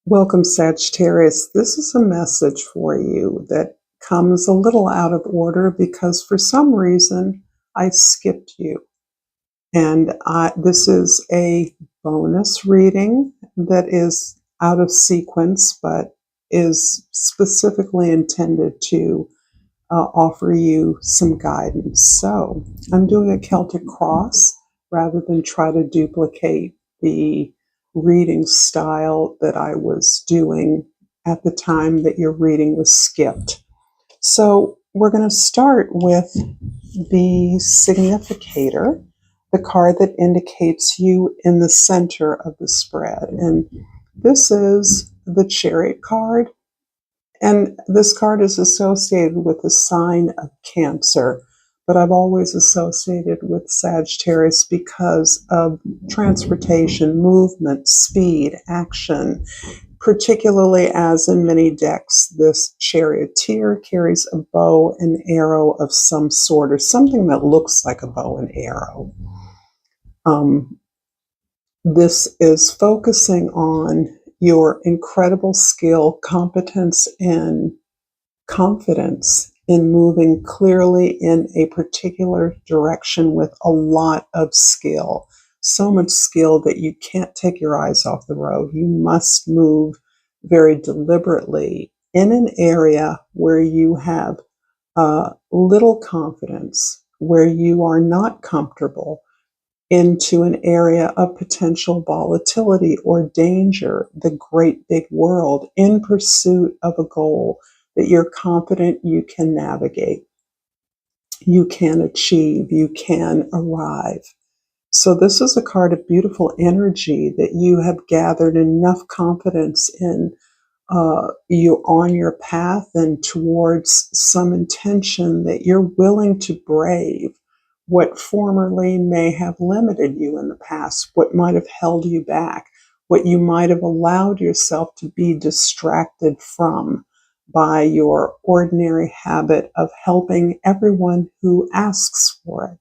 Welcome, Sagittarius. This is a message for you that comes a little out of order because for some reason I skipped you. And this is a bonus reading that is out of sequence, but is specifically intended to offer you some guidance. So I'm doing a Celtic cross rather than try to duplicate the reading style that I was doing at the time that your reading was skipped. So we're going to start with the significator, the card that indicates you in the center of the spread. And this is the Chariot card. And this card is associated with the sign of Cancer, but I've always associated with Sagittarius because of transportation, movement, speed, action, particularly as in many decks, this charioteer carries a bow and arrow of some sort, or something that looks like a bow and arrow. This is focusing on your incredible skill, competence, and confidence in moving clearly in a particular direction with a lot of skill. So much skill that you can't take your eyes off the road. You must move very deliberately in an area where you have little confidence, where you are not comfortable, into an area of potential volatility or danger, the great big world, in pursuit of a goal that you're confident you can navigate, you can achieve, you can arrive. So this is a card of beautiful energy that you have gathered enough confidence in you on your path and towards some intention that you're willing to brave what formerly may have limited you in the past, what might have held you back, what you might have allowed yourself to be distracted from by your ordinary habit of helping everyone who asks for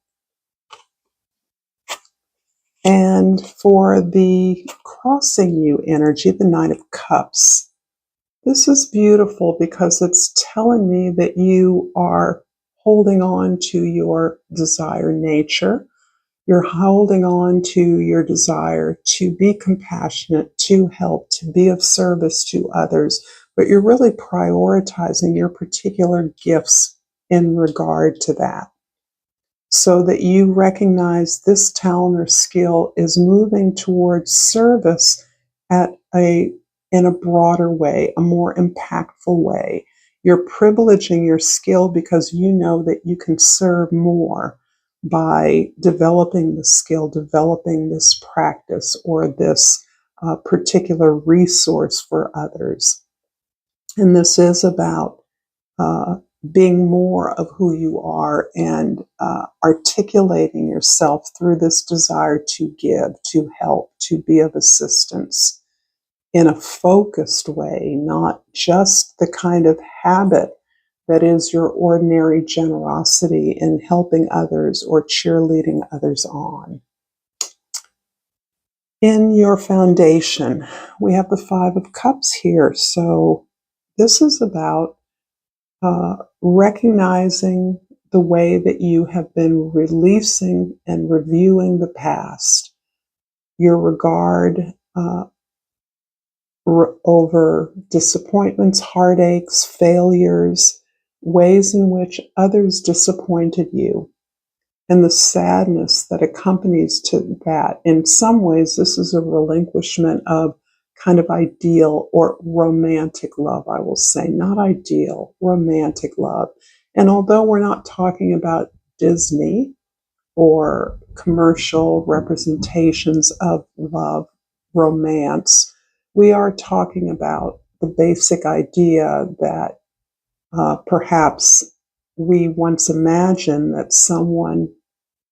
it. And for the crossing you energy, the Knight of Cups, this is beautiful because it's telling me that you are holding on to your desire nature. You're holding on to your desire to be compassionate, to help, to be of service to others, but you're really prioritizing your particular gifts in regard to that, so that you recognize this talent or skill is moving towards service in a broader way, a more impactful way. You're privileging your skill because you know that you can serve more by developing the skill, developing this practice or this particular resource for others. And this is about being more of who you are and articulating yourself through this desire to give, to help, to be of assistance in a focused way, not just the kind of habit that is your ordinary generosity in helping others or cheerleading others on. In your foundation, we have the Five of Cups here. So this is about recognizing the way that you have been releasing and reviewing the past, your regard over disappointments, heartaches, failures, ways in which others disappointed you, and the sadness that accompanies to that. In some ways, this is a relinquishment of kind of ideal or romantic love, I will say, not ideal, romantic love. And although we're not talking about Disney or commercial representations of love, romance, we are talking about the basic idea that perhaps we once imagined that someone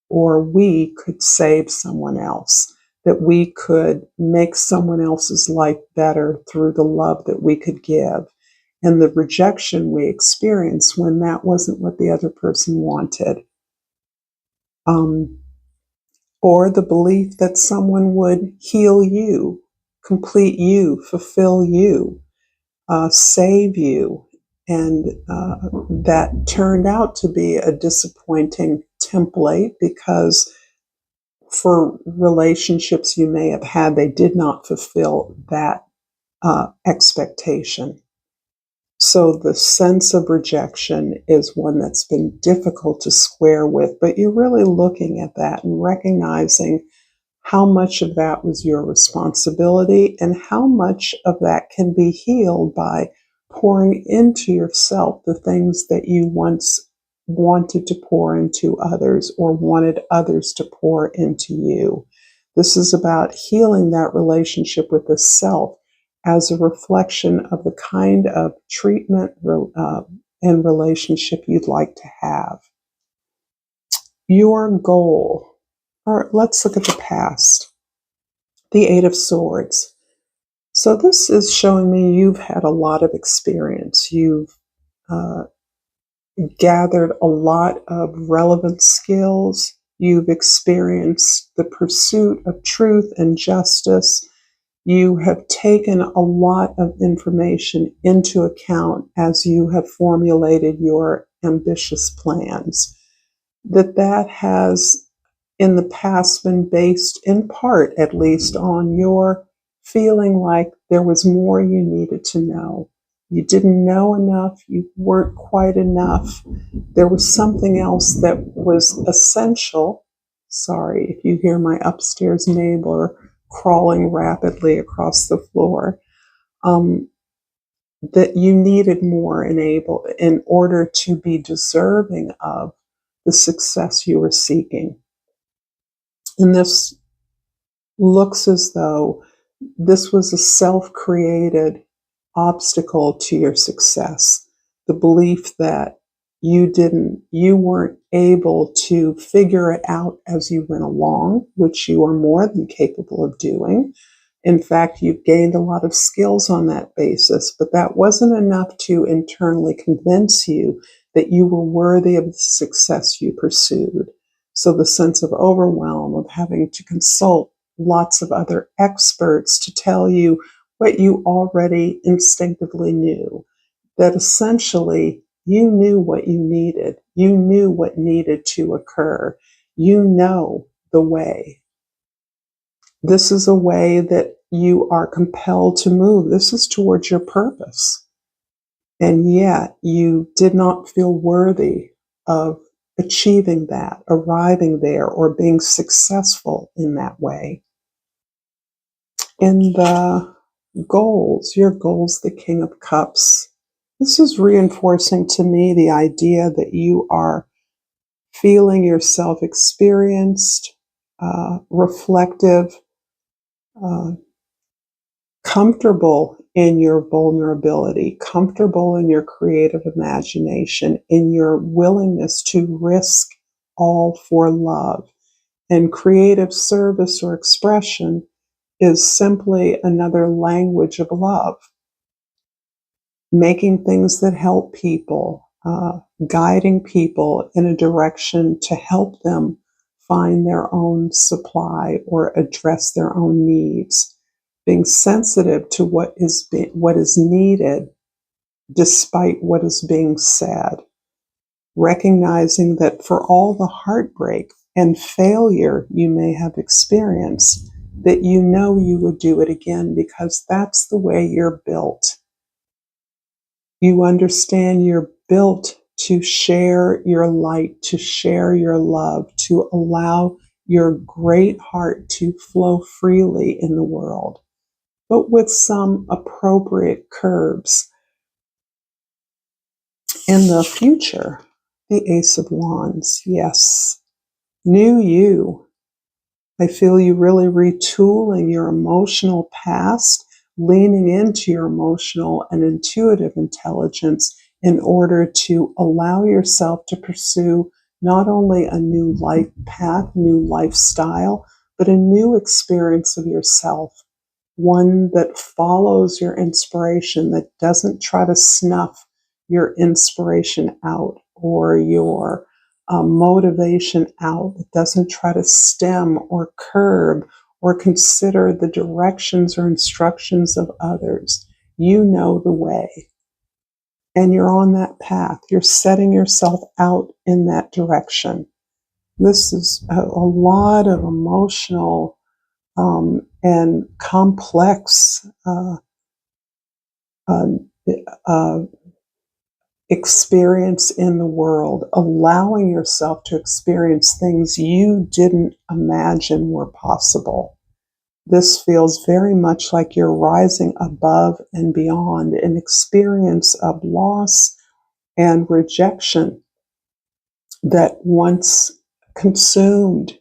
or we could save someone else, that we could make someone else's life better through the love that we could give, and the rejection we experienced when that wasn't what the other person wanted. Or the belief that someone would heal you complete you, fulfill you, save you. And that turned out to be a disappointing template because for relationships you may have had, they did not fulfill that expectation. So the sense of rejection is one that's been difficult to square with, but you're really looking at that and recognizing how much of that was your responsibility and how much of that can be healed by pouring into yourself the things that you once wanted to pour into others or wanted others to pour into you. This is about healing that relationship with the self as a reflection of the kind of treatment and relationship you'd like to have. Your goal, or let's look at the past. The Eight of Swords. So this is showing me you've had a lot of experience. You've gathered a lot of relevant skills. You've experienced the pursuit of truth and justice. You have taken a lot of information into account as you have formulated your ambitious plans. That has in the past been based in part, at least, on your feeling like there was more you needed to know. You didn't know enough. You weren't quite enough. There was something else that was essential. Sorry if you hear my upstairs neighbor crawling rapidly across the floor. That you needed more in order to be deserving of the success you were seeking. And this looks as though this was a self-created obstacle to your success. The belief that you weren't able to figure it out as you went along, which you are more than capable of doing. In fact, you've gained a lot of skills on that basis, but that wasn't enough to internally convince you that you were worthy of the success you pursued. So the sense of overwhelm, of having to consult lots of other experts to tell you what you already instinctively knew, that essentially you knew what you needed. You knew what needed to occur. You know the way. This is a way that you are compelled to move. This is towards your purpose. And yet you did not feel worthy of achieving that, arriving there, or being successful in that way. In the goals, your goals, the King of Cups, this is reinforcing to me the idea that you are feeling yourself experienced, reflective, comfortable in your vulnerability, comfortable in your creative imagination, in your willingness to risk all for love. And creative service or expression is simply another language of love. Making things that help people, guiding people in a direction to help them find their own supply or address their own needs. Being sensitive to what is needed despite what is being said. Recognizing that for all the heartbreak and failure you may have experienced, that you know you would do it again because that's the way you're built. You understand you're built to share your light, to share your love, to allow your great heart to flow freely in the world, but with some appropriate curbs. In the future, the Ace of Wands, yes, new you. I feel you really retooling your emotional past, leaning into your emotional and intuitive intelligence in order to allow yourself to pursue not only a new life path, new lifestyle, but a new experience of yourself. One that follows your inspiration, that doesn't try to snuff your inspiration out or your motivation out, that doesn't try to stem or curb or consider the directions or instructions of others. You know the way. And you're on that path. You're setting yourself out in that direction. This is a lot of emotional and complex uh, uh, experience in the world, allowing yourself to experience things you didn't imagine were possible. This feels very much like you're rising above and beyond an experience of loss and rejection that once consumed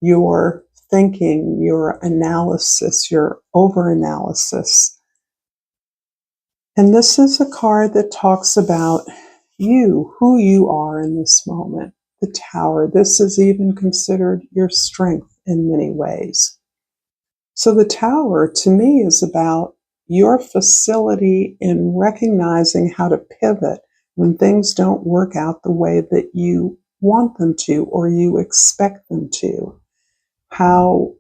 your thinking, your analysis, your overanalysis. And this is a card that talks about you, who you are in this moment, the Tower. This is even considered your strength in many ways. So the Tower, to me, is about your facility in recognizing how to pivot when things don't work out the way that you want them to or you expect them to. How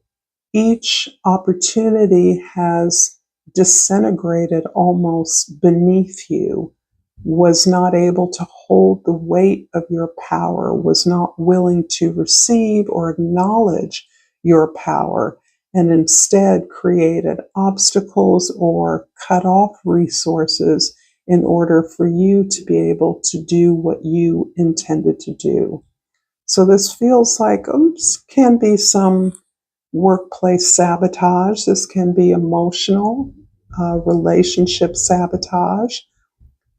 each opportunity has disintegrated almost beneath you, was not able to hold the weight of your power, was not willing to receive or acknowledge your power, and instead created obstacles or cut off resources in order for you to be able to do what you intended to do. So this feels like can be some workplace sabotage. This can be emotional, relationship sabotage.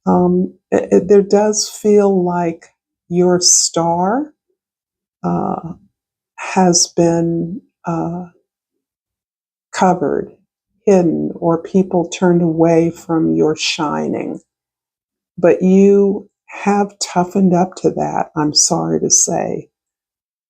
There does feel like your star has been covered, hidden, or people turned away from your shining. But you have toughened up to that, I'm sorry to say.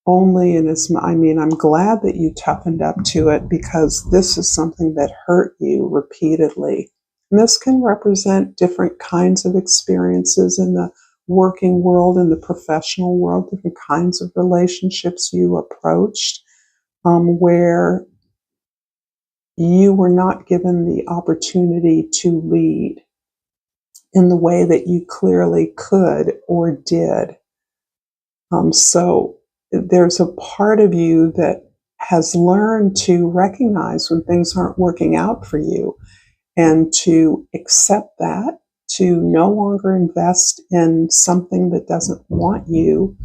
Only in as I'm glad that you toughened up to it, because this is something that hurt you repeatedly. And this can represent different kinds of experiences in the working world, in the professional world, different kinds of relationships you approached, where you were not given the opportunity to lead in the way that you clearly could or did. So there's a part of you that has learned to recognize when things aren't working out for you and to accept that, to no longer invest in something that doesn't want you.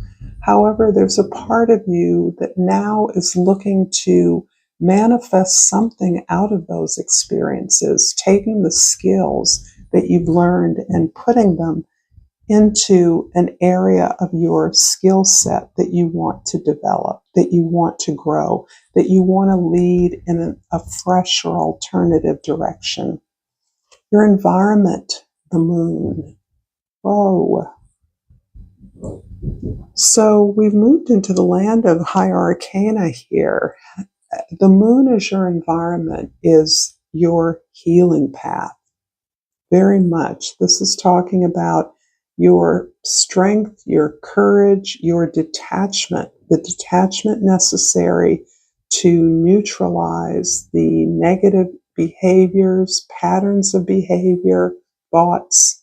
However, there's a part of you that now is looking to manifest something out of those experiences, taking the skills that you've learned and putting them into an area of your skill set that you want to develop, that you want to grow, that you want to lead in a fresh or alternative direction. Your environment, the moon. Whoa. So we've moved into the land of high arcana here. The moon as your environment is your healing path. Very much. This is talking about your strength, your courage, your detachment, the detachment necessary to neutralize the negative behaviors, patterns of behavior, thoughts,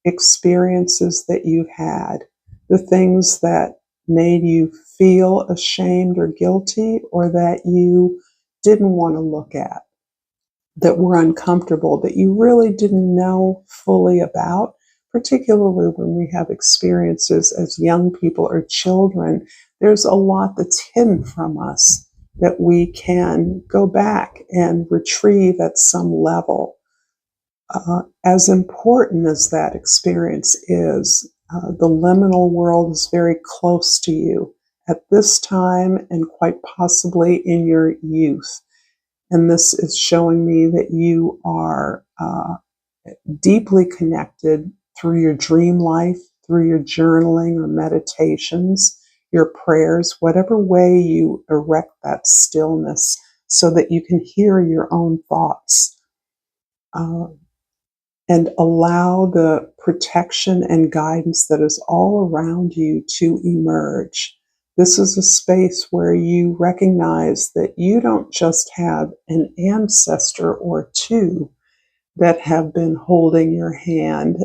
experiences that you've had, the things that made you feel ashamed or guilty or that you didn't want to look at, that were uncomfortable, that you really didn't know fully about, particularly when we have experiences as young people or children. There's a lot that's hidden from us that we can go back and retrieve at some level. As important as that experience is, the liminal world is very close to you at this time and quite possibly in your youth. And this is showing me that you are deeply connected through your dream life, through your journaling or meditations, your prayers, whatever way you erect that stillness so that you can hear your own thoughts and allow the protection and guidance that is all around you to emerge. This is a space where you recognize that you don't just have an ancestor or two that have been holding your hand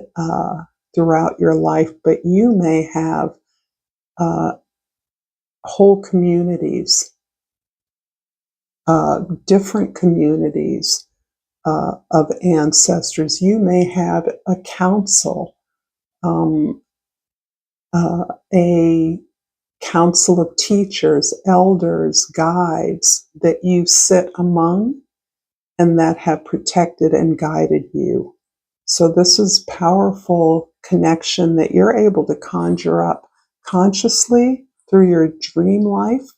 throughout your life, but you may have whole communities, different communities of ancestors. You may have a council, a council of teachers, elders, guides that you sit among and that have protected and guided you. So this is powerful connection that you're able to conjure up consciously through your dream life.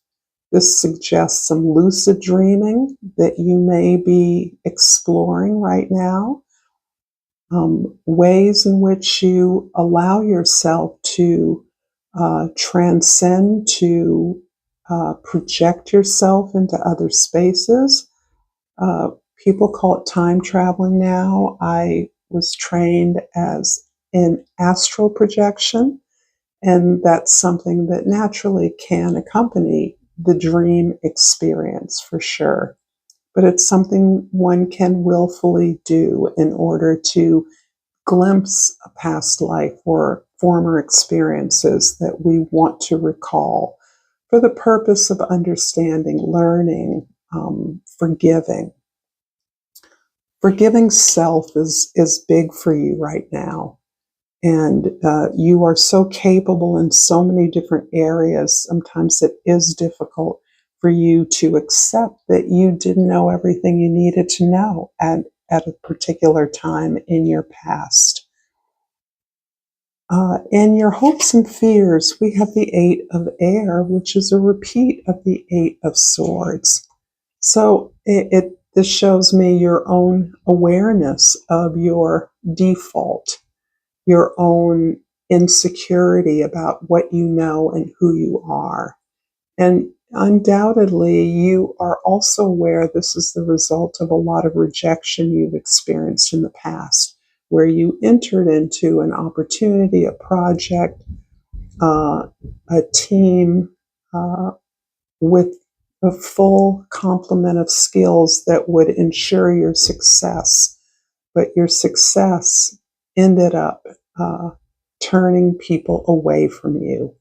This suggests some lucid dreaming that you may be exploring right now. Ways in which you allow yourself to transcend, to project yourself into other spaces. People call it time traveling now. I was trained as in astral projection, and that's something that naturally can accompany the dream experience for sure. But it's something one can willfully do in order to glimpse a past life or former experiences that we want to recall for the purpose of understanding, learning, forgiving. Forgiving self is big for you right now. And you are so capable in so many different areas. Sometimes it is difficult for you to accept that you didn't know everything you needed to know at a particular time in your past. In your hopes and fears, we have the Eight of Air, which is a repeat of the Eight of Swords. So this shows me your own awareness of your default, your own insecurity about what you know and who you are. And undoubtedly, you are also aware this is the result of a lot of rejection you've experienced in the past, where you entered into an opportunity, a project, a team with a full complement of skills that would ensure your success. But your success ended up turning people away from you.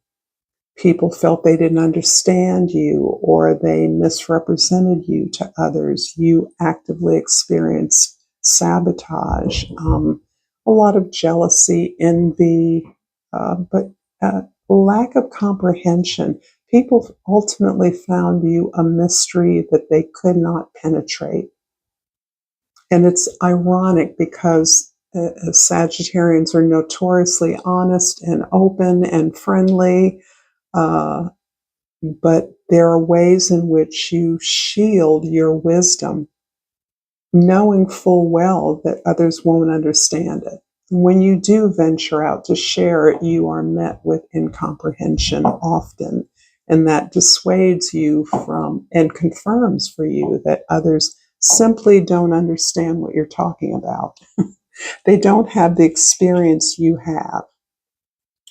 People felt they didn't understand you or they misrepresented you to others. You actively experienced sabotage, a lot of jealousy, envy, but lack of comprehension. People ultimately found you a mystery that they could not penetrate. And it's ironic because Sagittarians are notoriously honest and open and friendly, but there are ways in which you shield your wisdom, knowing full well that others won't understand it. When you do venture out to share it, you are met with incomprehension often, and that dissuades you from and confirms for you that others simply don't understand what you're talking about. They don't have the experience you have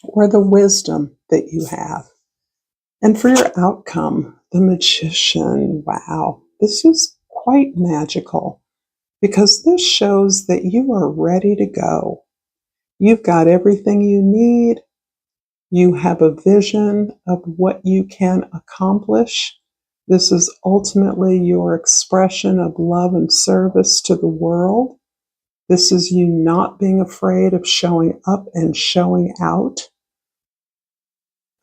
or the wisdom that you have. And for your outcome, the Magician, wow, this is quite magical because this shows that you are ready to go. You've got everything you need. You have a vision of what you can accomplish. This is ultimately your expression of love and service to the world. This is you not being afraid of showing up and showing out.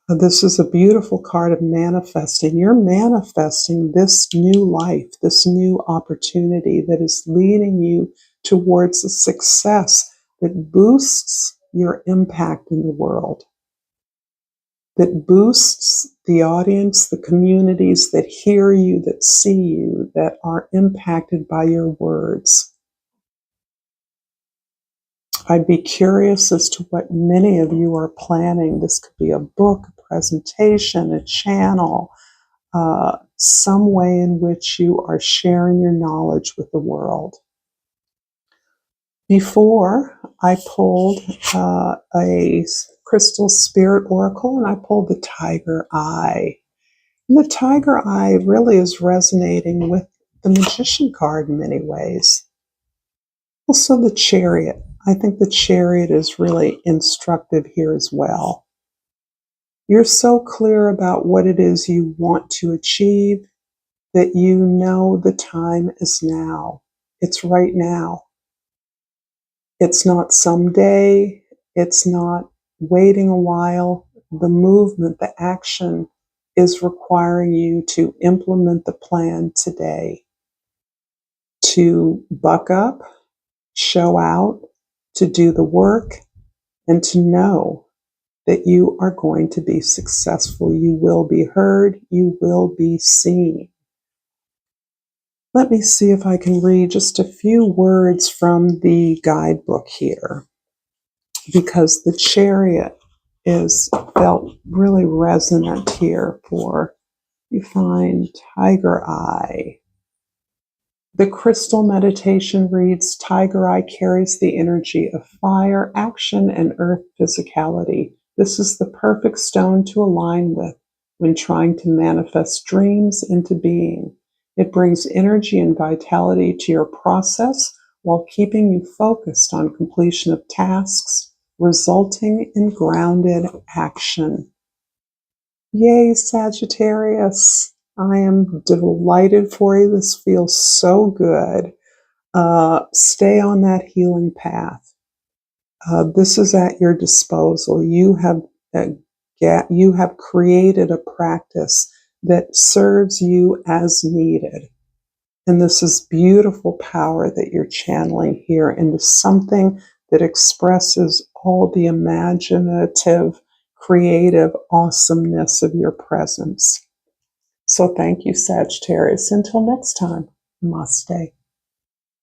This is a beautiful card of manifesting. You're manifesting this new life, this new opportunity that is leading you towards a success that boosts your impact in the world, that boosts the audience, the communities that hear you, that see you, that are impacted by your words. I'd be curious as to what many of you are planning. This could be a book, a presentation, a channel, some way in which you are sharing your knowledge with the world. Before, I pulled a Crystal Spirit Oracle, and I pulled the Tiger Eye. And the Tiger Eye really is resonating with the Magician card in many ways. Also the Chariot. I think the Chariot is really instructive here as well. You're so clear about what it is you want to achieve that you know the time is now. It's right now. It's not someday. It's not waiting a while. The movement, the action is requiring you to implement the plan today, to buck up, show out, to do the work, and to know that you are going to be successful. You will be heard. You will be seen. Let me see if I can read just a few words from the guidebook here, because the Chariot is felt really resonant here for, you find Tiger Eye. The crystal meditation reads, Tiger Eye carries the energy of fire, action, and earth physicality. This is the perfect stone to align with when trying to manifest dreams into being. It brings energy and vitality to your process while keeping you focused on completion of tasks, resulting in grounded action. Yay, Sagittarius! I am delighted for you. This feels so good. Stay on that healing path. This is at your disposal. You have created a practice that serves you as needed. And this is beautiful power that you're channeling here into something that expresses all the imaginative, creative awesomeness of your presence. So thank you, Sagittarius. Until next time, namaste.